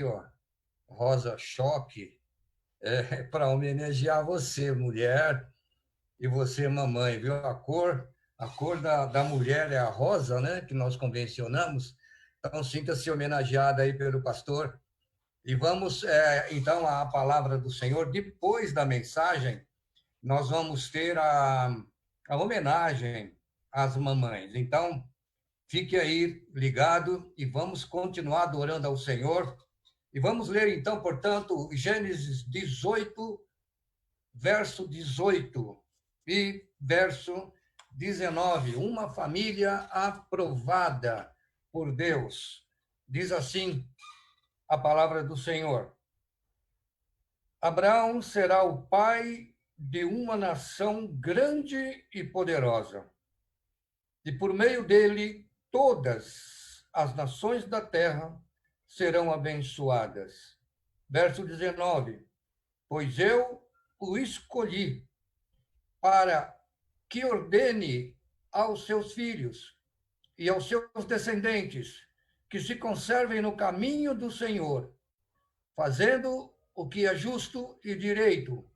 ó, rosa choque, para homenagear você, mulher, e você, mamãe, viu? A cor da mulher é a rosa, né? Que nós convencionamos. Então, sinta-se homenageada aí pelo pastor. E vamos, então, à palavra do Senhor. Depois da mensagem, nós vamos ter a homenagem às mamães. Então, fique aí ligado e vamos continuar adorando ao Senhor. E vamos ler, então, portanto, Gênesis 18, verso 18 e verso 19. Uma família aprovada por Deus. Diz assim a palavra do Senhor: Abraão será o pai de uma nação grande e poderosa, e por meio dele todas as nações da terra serão abençoadas. Verso 19: Pois eu o escolhi para que ordene aos seus filhos e aos seus descendentes que se conservem no caminho do Senhor, fazendo o que é justo e direito,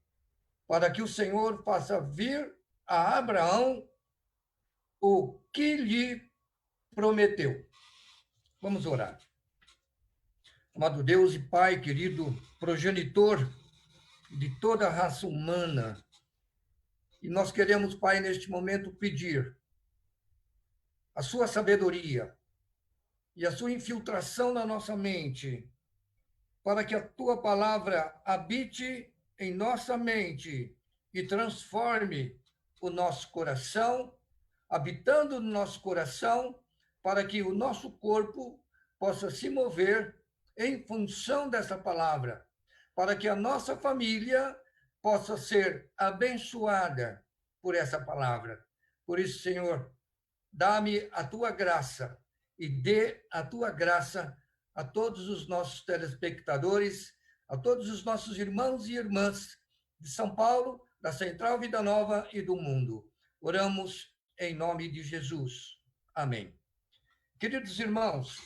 para que o Senhor faça vir a Abraão o que lhe prometeu. Vamos orar. Amado Deus e Pai, querido progenitor de toda a raça humana, e nós queremos, Pai, neste momento pedir a sua sabedoria e a sua infiltração na nossa mente, para que a tua palavra habite em nossa mente e transforme o nosso coração, habitando no nosso coração, para que o nosso corpo possa se mover em função dessa palavra, para que a nossa família possa ser abençoada por essa palavra. Por isso, Senhor, dá-me a tua graça e dê a tua graça a todos os nossos telespectadores, a todos os nossos irmãos e irmãs de São Paulo, da Central Vida Nova e do mundo. Oramos em nome de Jesus. Amém. Queridos irmãos,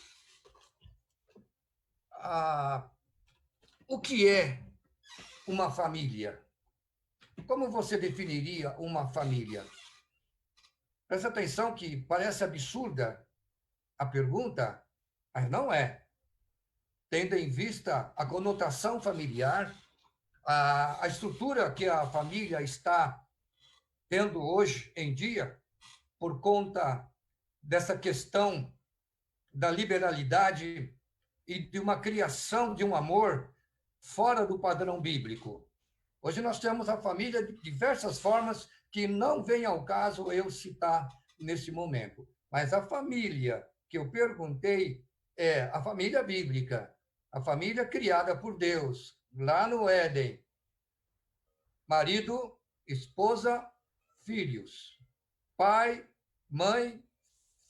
o que é uma família? Como você definiria uma família? Presta atenção que parece absurda a pergunta, mas não é. Tendo em vista a conotação familiar, a estrutura que a família está tendo hoje em dia, por conta dessa questão da liberalidade e de uma criação de um amor fora do padrão bíblico. Hoje nós temos a família de diversas formas que não vem ao caso eu citar nesse momento. Mas a família que eu perguntei é a família bíblica, a família criada por Deus, lá no Éden. Marido, esposa, filhos. Pai, mãe,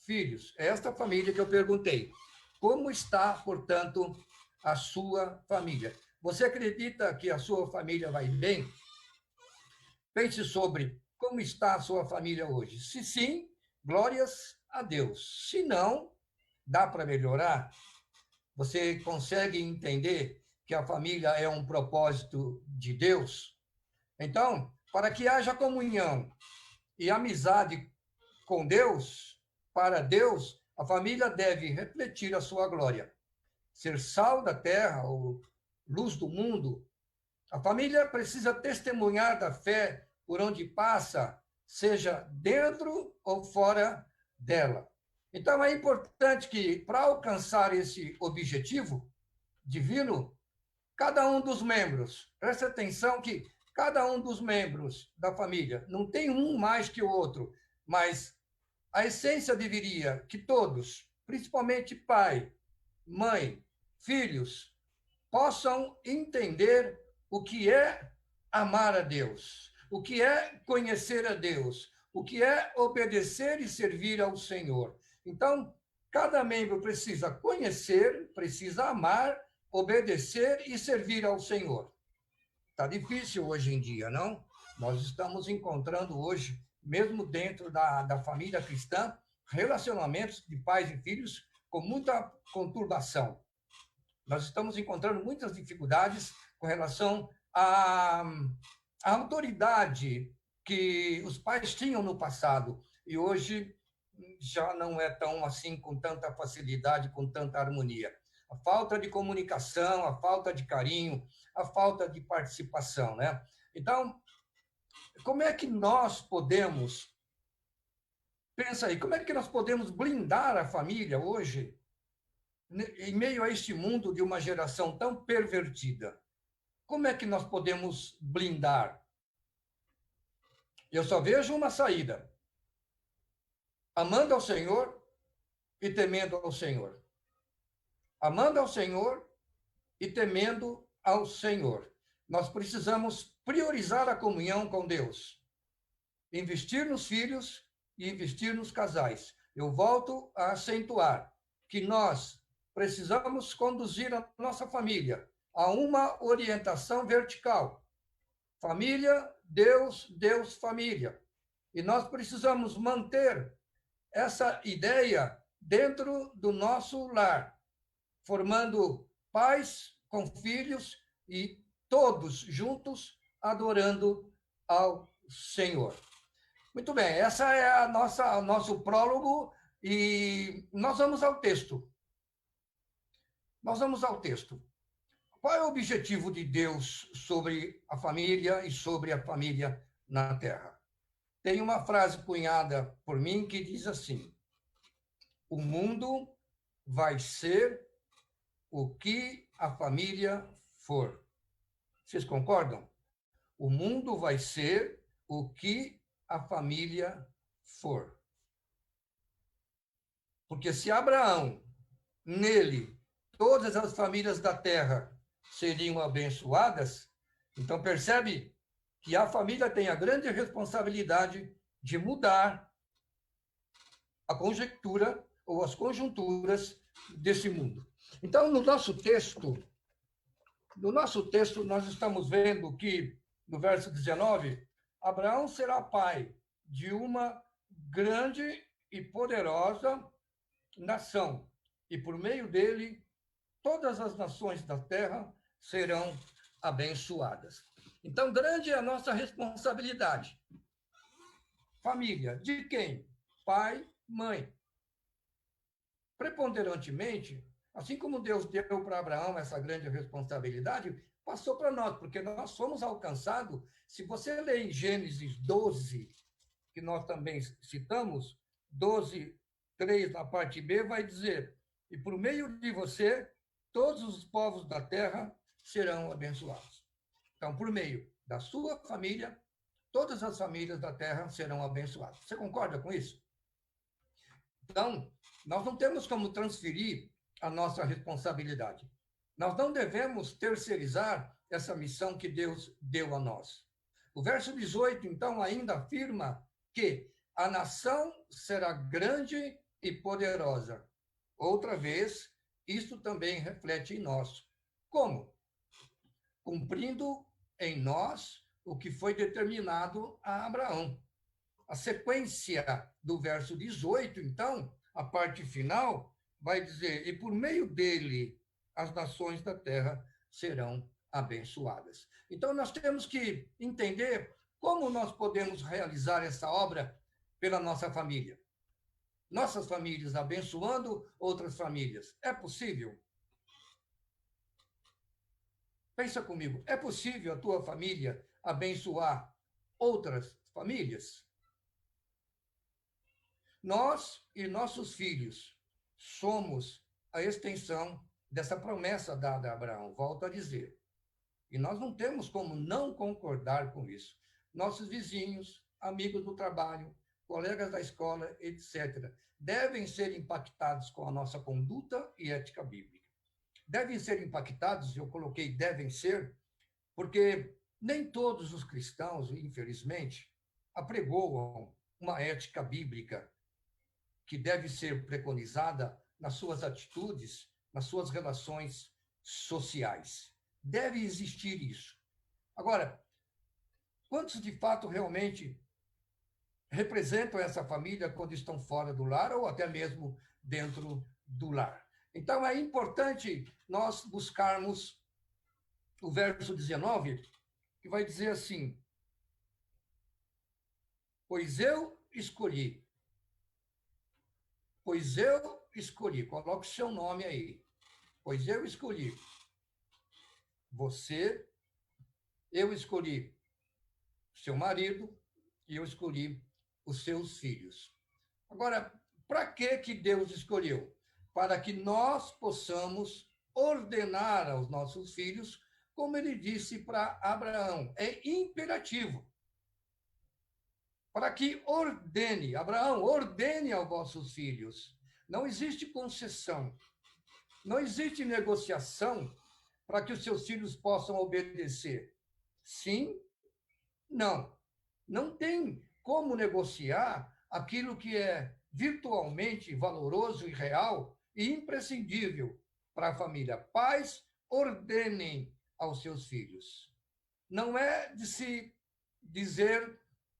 filhos. É esta família que eu perguntei. Como está, portanto, a sua família? Você acredita que a sua família vai bem? Pense sobre como está a sua família hoje. Se sim, glórias a Deus. Se não, dá para melhorar? Você consegue entender que a família é um propósito de Deus? Então, para que haja comunhão e amizade com Deus, para Deus, a família deve refletir a sua glória. Ser sal da terra ou luz do mundo, a família precisa testemunhar da fé por onde passa, seja dentro ou fora dela. Então, é importante que, para alcançar esse objetivo divino, cada um dos membros, preste atenção que cada um dos membros da família, não tem um mais que o outro, mas a essência deveria que todos, principalmente pai, mãe, filhos, possam entender o que é amar a Deus, o que é conhecer a Deus, o que é obedecer e servir ao Senhor. Então, cada membro precisa conhecer, precisa amar, obedecer e servir ao Senhor. Está difícil hoje em dia, não? Nós estamos encontrando hoje, mesmo dentro da família cristã, relacionamentos de pais e filhos com muita conturbação. Nós estamos encontrando muitas dificuldades com relação à autoridade que os pais tinham no passado e hoje já não é tão assim com tanta facilidade, com tanta harmonia. A falta de comunicação, a falta de carinho, a falta de participação, né? Então, como é que nós podemos, pensa aí, como é que nós podemos blindar a família hoje em meio a este mundo de uma geração tão pervertida? Como é que nós podemos blindar? Eu só vejo uma saída: amando ao Senhor e temendo ao Senhor. Amando ao Senhor e temendo ao Senhor. Nós precisamos priorizar a comunhão com Deus, investir nos filhos e investir nos casais. Eu volto a acentuar que nós precisamos conduzir a nossa família a uma orientação vertical. Família, Deus, Deus, família. E nós precisamos manter essa ideia dentro do nosso lar, formando pais com filhos e todos juntos adorando ao Senhor. Muito bem, essa é o nosso prólogo e nós vamos ao texto. Nós vamos ao texto. Qual é o objetivo de Deus sobre a família e sobre a família na Terra? Tem uma frase cunhada por mim que diz assim: o mundo vai ser o que a família for. Vocês concordam? O mundo vai ser o que a família for. Porque se Abraão, nele, todas as famílias da terra seriam abençoadas, então percebe que a família tem a grande responsabilidade de mudar a conjectura ou as conjunturas desse mundo. Então, no nosso texto, nós estamos vendo que, no verso 19, Abraão será pai de uma grande e poderosa nação, e por meio dele, todas as nações da terra serão abençoadas. Então, grande é a nossa responsabilidade. Família, de quem? Pai, mãe. Preponderantemente, assim como Deus deu para Abraão essa grande responsabilidade, passou para nós, porque nós fomos alcançados. Se você ler em Gênesis 12, que nós também citamos, 12, 3, na parte B, vai dizer: e por meio de você, todos os povos da terra serão abençoados. Então, por meio da sua família, todas as famílias da terra serão abençoadas. Você concorda com isso? Então, nós não temos como transferir a nossa responsabilidade. Nós não devemos terceirizar essa missão que Deus deu a nós. O verso 18, então, ainda afirma que a nação será grande e poderosa. Outra vez, isso também reflete em nós. Como? Cumprindo em nós o que foi determinado a Abraão. A sequência do verso 18, então, a parte final, vai dizer: e por meio dele as nações da terra serão abençoadas. Então, nós temos que entender como nós podemos realizar essa obra pela nossa família. Nossas famílias abençoando outras famílias. É possível? Pensa comigo, é possível a tua família abençoar outras famílias? Nós e nossos filhos somos a extensão dessa promessa dada a Abraão, volto a dizer. E nós não temos como não concordar com isso. Nossos vizinhos, amigos do trabalho, colegas da escola, etc., devem ser impactados com a nossa conduta e ética bíblica. Devem ser impactados, eu coloquei devem ser, porque nem todos os cristãos, infelizmente, apregoam uma ética bíblica que deve ser preconizada nas suas atitudes, nas suas relações sociais. Deve existir isso. Agora, quantos de fato realmente representam essa família quando estão fora do lar ou até mesmo dentro do lar? Então, é importante nós buscarmos o verso 19, que vai dizer assim: pois eu escolhi, coloque seu nome aí, pois eu escolhi você, eu escolhi seu marido e eu escolhi os seus filhos. Agora, para que Deus escolheu? Para que nós possamos ordenar aos nossos filhos, como ele disse para Abraão. É imperativo. Para que ordene, Abraão, ordene aos vossos filhos. Não existe concessão, não existe negociação para que os seus filhos possam obedecer. Sim, não. Não tem como negociar aquilo que é virtualmente valoroso e real e imprescindível para a família. Pais, ordenem aos seus filhos. Não é de se dizer,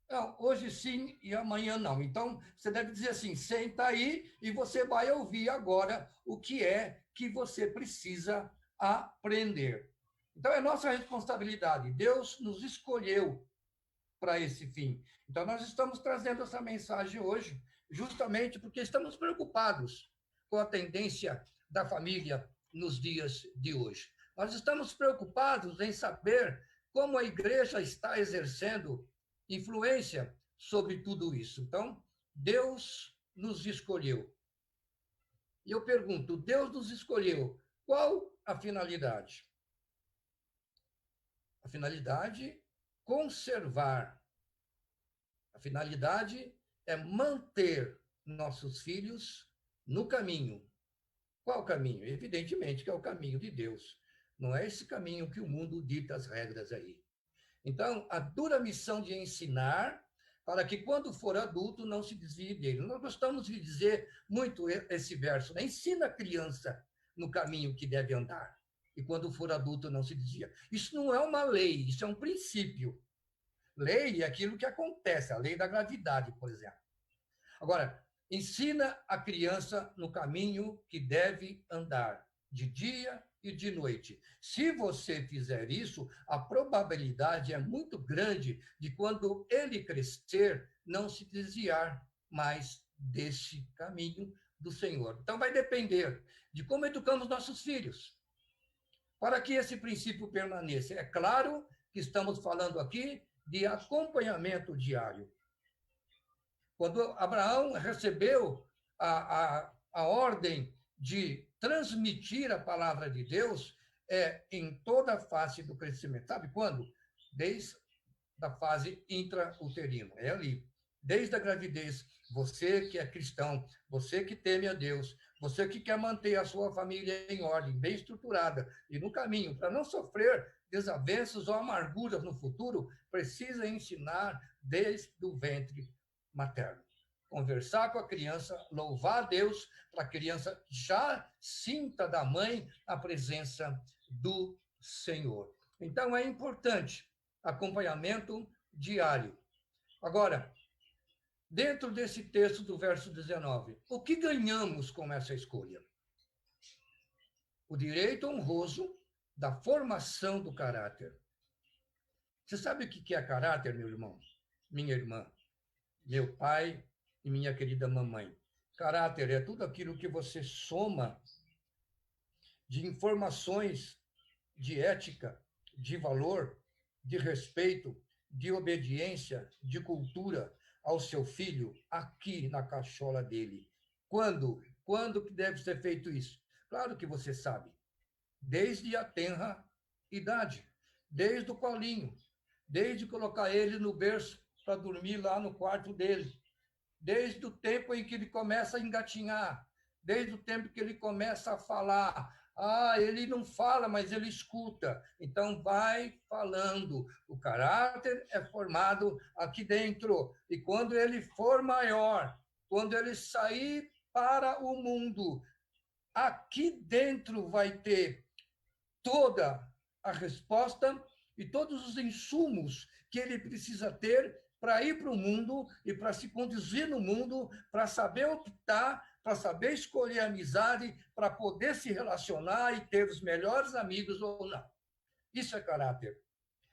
não, hoje sim e amanhã não. Então, você deve dizer assim, senta aí e você vai ouvir agora o que é que você precisa aprender. Então, é nossa responsabilidade. Deus nos escolheu para esse fim. Então, nós estamos trazendo essa mensagem hoje, justamente porque estamos preocupados com a tendência da família nos dias de hoje. Nós estamos preocupados em saber como a igreja está exercendo influência sobre tudo isso. Então, Deus nos escolheu. E eu pergunto, Deus nos escolheu, qual a finalidade? A finalidade, conservar. A finalidade é manter nossos filhos no caminho. Qual caminho? Evidentemente que é o caminho de Deus. Não é esse caminho que o mundo dita as regras aí. Então, a dura missão de ensinar para que, quando for adulto, não se desvie dele. Nós gostamos de dizer muito esse verso, né? Ensina a criança no caminho que deve andar, e quando for adulto, não se desvia. Isso não é uma lei, isso é um princípio. Lei é aquilo que acontece, a lei da gravidade, por exemplo. Agora, ensina a criança no caminho que deve andar, de dia e de noite. Se você fizer isso, a probabilidade é muito grande de, quando ele crescer, não se desviar mais desse caminho do Senhor. Então, vai depender de como educamos nossos filhos, para que esse princípio permaneça. É claro que estamos falando aqui de acompanhamento diário. Quando Abraão recebeu a ordem de transmitir a palavra de Deus, em toda a fase do crescimento. Sabe quando? Desde a fase intrauterina. É ali. Desde a gravidez, você que é cristão, você que teme a Deus, você que quer manter a sua família em ordem, bem estruturada e no caminho, para não sofrer desavenças ou amarguras no futuro, precisa ensinar desde o ventre materno. Conversar com a criança, louvar a Deus, para a criança já sinta da mãe a presença do Senhor. Então, é importante acompanhamento diário. Agora, dentro desse texto do verso 19, o que ganhamos com essa escolha? O direito honroso da formação do caráter. Você sabe o que é caráter, meu irmão? Minha irmã, meu pai e minha querida mamãe. Caráter é tudo aquilo que você soma de informações de ética, de valor, de respeito, de obediência, de cultura ao seu filho aqui na cachola dele. Quando? Quando que deve ser feito isso? Claro que você sabe. Desde a tenra idade, desde o colinho, desde colocar ele no berço para dormir lá no quarto dele, desde o tempo em que ele começa a engatinhar, desde o tempo que ele começa a falar. Ah, ele não fala, mas ele escuta. Então, vai falando. O caráter é formado aqui dentro. E quando ele for maior, quando ele sair para o mundo, aqui dentro vai ter toda a resposta e todos os insumos que ele precisa ter para ir para o mundo e para se conduzir no mundo, para saber optar, para saber escolher amizade, para poder se relacionar e ter os melhores amigos ou não. Isso é caráter.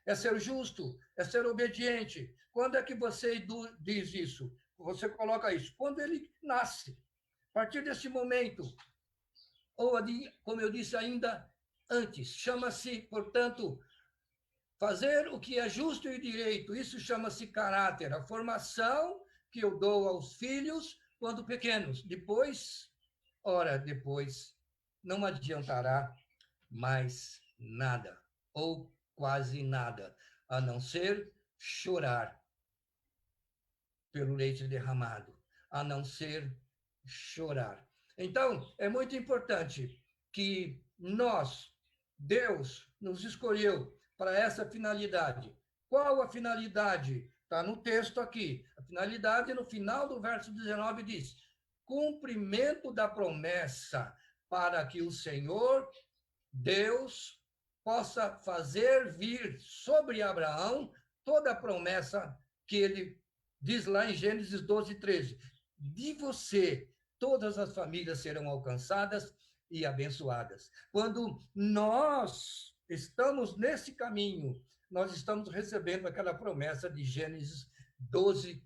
É ser justo, é ser obediente. Quando é que você diz isso? Você coloca isso? Quando ele nasce. A partir desse momento, ou como eu disse ainda antes, chama-se, portanto, fazer o que é justo e direito. Isso chama-se caráter, a formação que eu dou aos filhos quando pequenos. Depois, não adiantará mais nada, ou quase nada, a não ser chorar pelo leite derramado, a não ser chorar. Então, é muito importante que Deus nos escolheu para essa finalidade. Qual a finalidade? Está no texto aqui. A finalidade, no final do verso 19, diz: cumprimento da promessa, para que o Senhor, Deus, possa fazer vir sobre Abraão toda a promessa que ele diz lá em Gênesis 12, 13. De você, todas as famílias serão alcançadas e abençoadas. Quando nós estamos nesse caminho, nós estamos recebendo aquela promessa de Gênesis 12,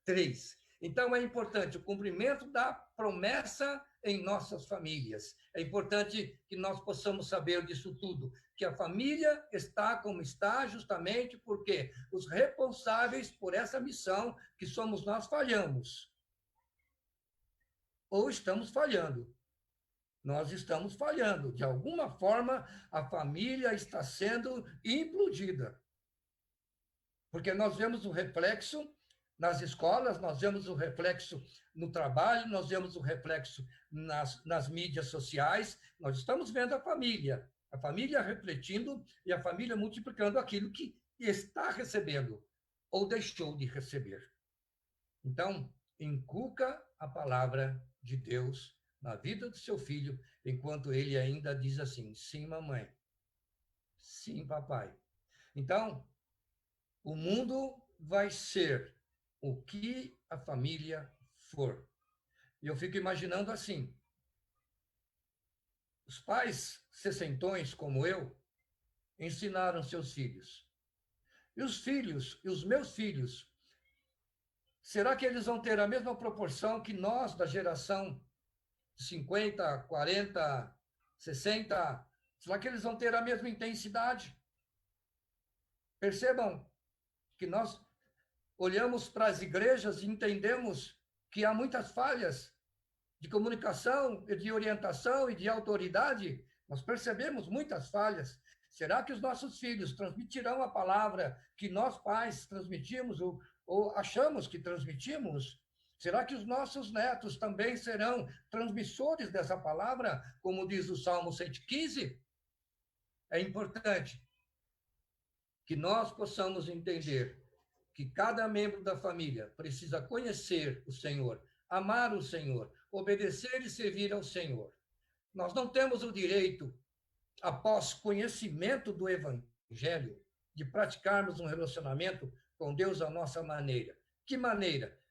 3. Então, é importante o cumprimento da promessa em nossas famílias. É importante que nós possamos saber disso tudo, que a família está como está justamente porque os responsáveis por essa missão, que somos nós, falhamos. Ou estamos falhando. Nós estamos falhando. De alguma forma, a família está sendo implodida. Porque nós vemos o reflexo nas escolas, nós vemos o reflexo no trabalho, nós vemos o reflexo nas mídias sociais, nós estamos vendo a família refletindo e a família multiplicando aquilo que está recebendo ou deixou de receber. Então, inculca a palavra de Deus na vida do seu filho, enquanto ele ainda diz assim: sim, mamãe, sim, papai. Então, o mundo vai ser o que a família for. E eu fico imaginando assim: os pais sessentões como eu ensinaram seus filhos. E os filhos, e os meus filhos, será que eles vão ter a mesma proporção que nós, da geração 50, 40, 60? Será que eles vão ter a mesma intensidade? Percebam que nós olhamos para as igrejas e entendemos que há muitas falhas de comunicação, de orientação e de autoridade. Nós percebemos muitas falhas. Será que os nossos filhos transmitirão a palavra que nós pais transmitimos ou achamos que transmitimos? Será que os nossos netos também serão transmissores dessa palavra, como diz o Salmo 115? É importante que nós possamos entender que cada membro da família precisa conhecer o Senhor, amar o Senhor, obedecer e servir ao Senhor. Nós não temos o direito, após conhecimento do Evangelho, de praticarmos um relacionamento com Deus à nossa maneira. Que maneira?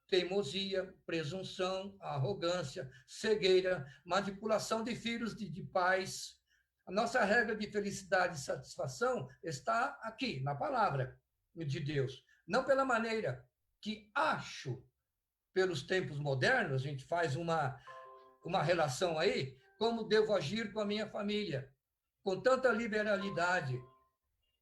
Teimosia, presunção, arrogância, cegueira, manipulação de filhos de pais. A nossa regra de felicidade e satisfação está aqui, na palavra de Deus. Não pela maneira que acho, pelos tempos modernos, a gente faz uma relação aí, como devo agir com a minha família, com tanta liberalidade.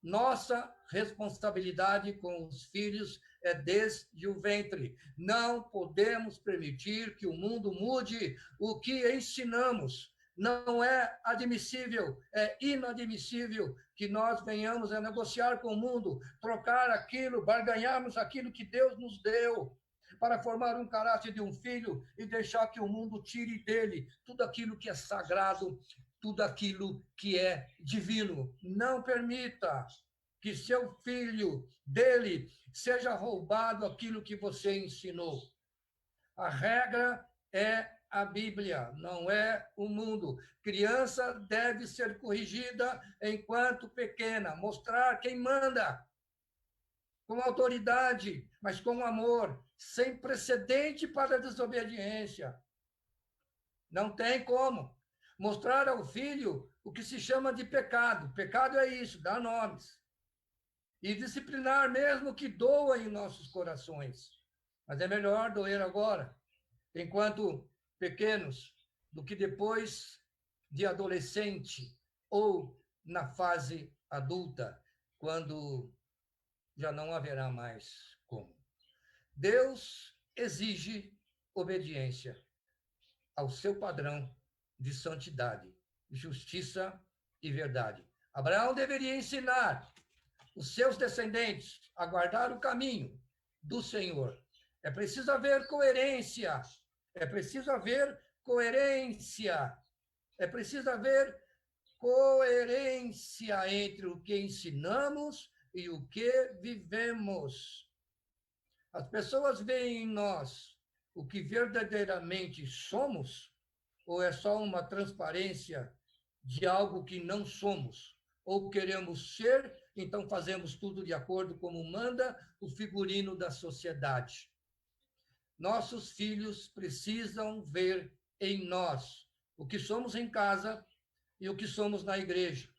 Nossa responsabilidade com os filhos é desde o ventre. Não podemos permitir que o mundo mude o que ensinamos. Não é admissível, é inadmissível que nós venhamos a negociar com o mundo, trocar aquilo, barganharmos aquilo que Deus nos deu, para formar um caráter de um filho e deixar que o mundo tire dele tudo aquilo que é sagrado, tudo aquilo que é divino. Não permita que seu filho, dele, seja roubado aquilo que você ensinou. A regra é a Bíblia, não é o mundo. Criança deve ser corrigida enquanto pequena, mostrar quem manda, com autoridade, mas com amor, sem precedente para a desobediência. Não tem como. Mostrar ao filho o que se chama de pecado. Pecado é isso, dá nomes. E disciplinar mesmo que doa em nossos corações. Mas é melhor doer agora, enquanto pequenos, do que depois de adolescente ou na fase adulta, quando já não haverá mais como. Deus exige obediência ao seu padrão de santidade, justiça e verdade. Abraão deveria ensinar os seus descendentes a guardar o caminho do Senhor. É preciso haver coerência. É preciso haver coerência. É preciso haver coerência entre o que ensinamos e o que vivemos. As pessoas veem em nós o que verdadeiramente somos, ou é só uma transparência de algo que não somos? Ou queremos ser, então fazemos tudo de acordo como manda o figurino da sociedade. Nossos filhos precisam ver em nós o que somos em casa e o que somos na igreja.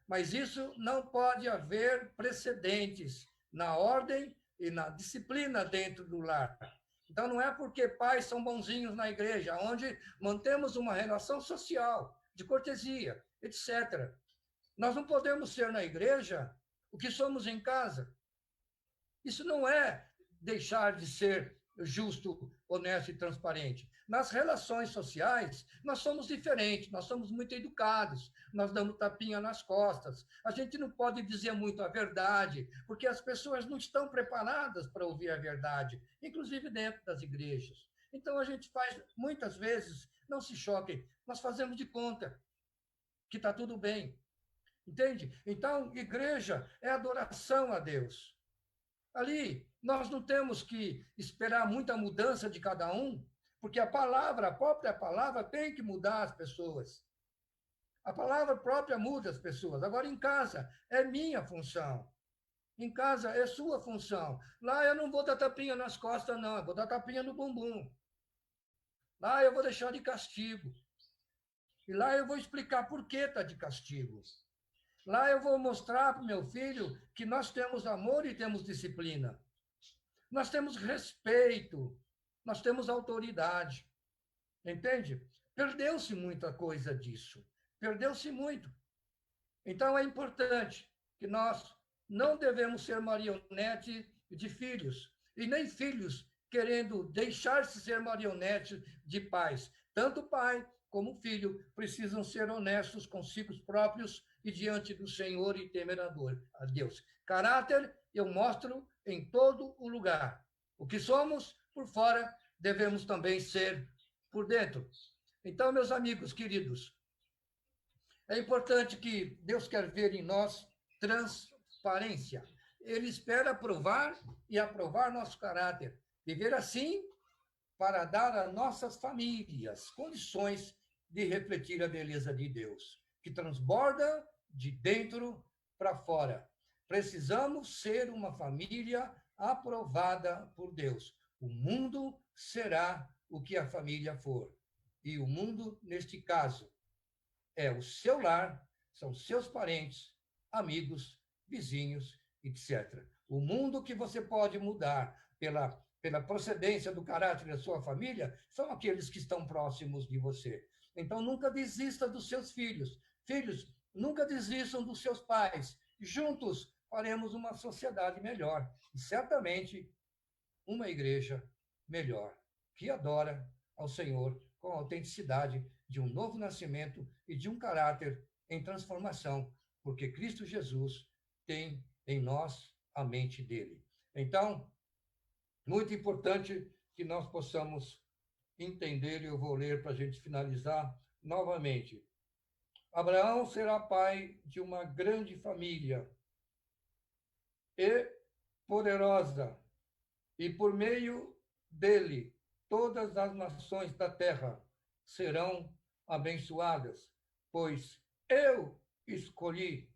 Mas isso não pode haver precedentes na ordem e na disciplina dentro do lar. Então, não é porque pais são bonzinhos na igreja, onde mantemos uma relação social, de cortesia, etc. Nós não podemos ser na igreja o que somos em casa. Isso não é deixar de ser justo, honesto e transparente. Nas relações sociais, nós somos diferentes, nós somos muito educados, nós damos tapinha nas costas. A gente não pode dizer muito a verdade, porque as pessoas não estão preparadas para ouvir a verdade, inclusive dentro das igrejas. Então, a gente faz, muitas vezes, não se choquem, nós fazemos de conta que está tudo bem. Entende? Então, igreja é adoração a Deus. Ali, nós não temos que esperar muita mudança de cada um, porque a palavra, a própria palavra, tem que mudar as pessoas. A palavra própria muda as pessoas. Agora, em casa, é minha função. Em casa, é sua função. Lá, eu não vou dar tapinha nas costas, não. Eu vou dar tapinha no bumbum. Lá, eu vou deixar de castigo. E lá, eu vou explicar por que está de castigo. Lá, eu vou mostrar para o meu filho que nós temos amor e temos disciplina. Nós temos respeito, nós temos autoridade. Entende? Perdeu-se muita coisa disso. Perdeu-se muito. Então, é importante que nós não devemos ser marionete de filhos, e nem filhos querendo deixar-se ser marionete de pais. Tanto o pai como o filho precisam ser honestos consigo próprios e diante do Senhor e temer a Deus. Caráter eu mostro em todo o lugar. O que somos por fora, devemos também ser por dentro. Então, meus amigos queridos, é importante que Deus quer ver em nós transparência. Ele espera aprovar e aprovar nosso caráter. Viver assim para dar a nossas famílias condições de refletir a beleza de Deus, que transborda de dentro para fora. Precisamos ser uma família aprovada por Deus. O mundo será o que a família for. E o mundo, neste caso, é o seu lar, são seus parentes, amigos, vizinhos, etc. O mundo que você pode mudar pela procedência do caráter da sua família são aqueles que estão próximos de você. Então, nunca desista dos seus filhos. Filhos, nunca desistam dos seus pais. Juntos faremos uma sociedade melhor e certamente uma igreja melhor, que adora ao Senhor com a autenticidade de um novo nascimento e de um caráter em transformação, porque Cristo Jesus tem em nós a mente dele. Então, muito importante que nós possamos entender, e eu vou ler para a gente finalizar novamente. Abraão será pai de uma grande família e poderosa, e por meio dele todas as nações da terra serão abençoadas, pois eu escolhi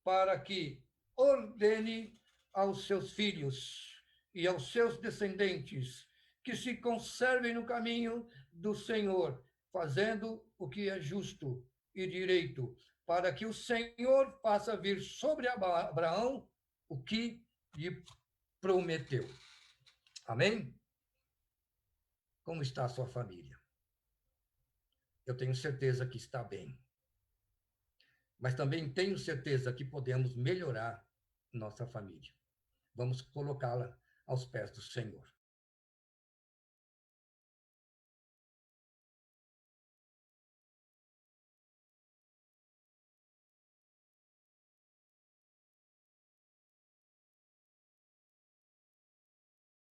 para que ordene aos seus filhos e aos seus descendentes que se conservem no caminho do Senhor, fazendo o que é justo e direito, para que o Senhor faça vir sobre Abraão o que lhe prometeu. Amém? Como está a sua família? Eu tenho certeza que está bem. Mas também tenho certeza que podemos melhorar nossa família. Vamos colocá-la aos pés do Senhor.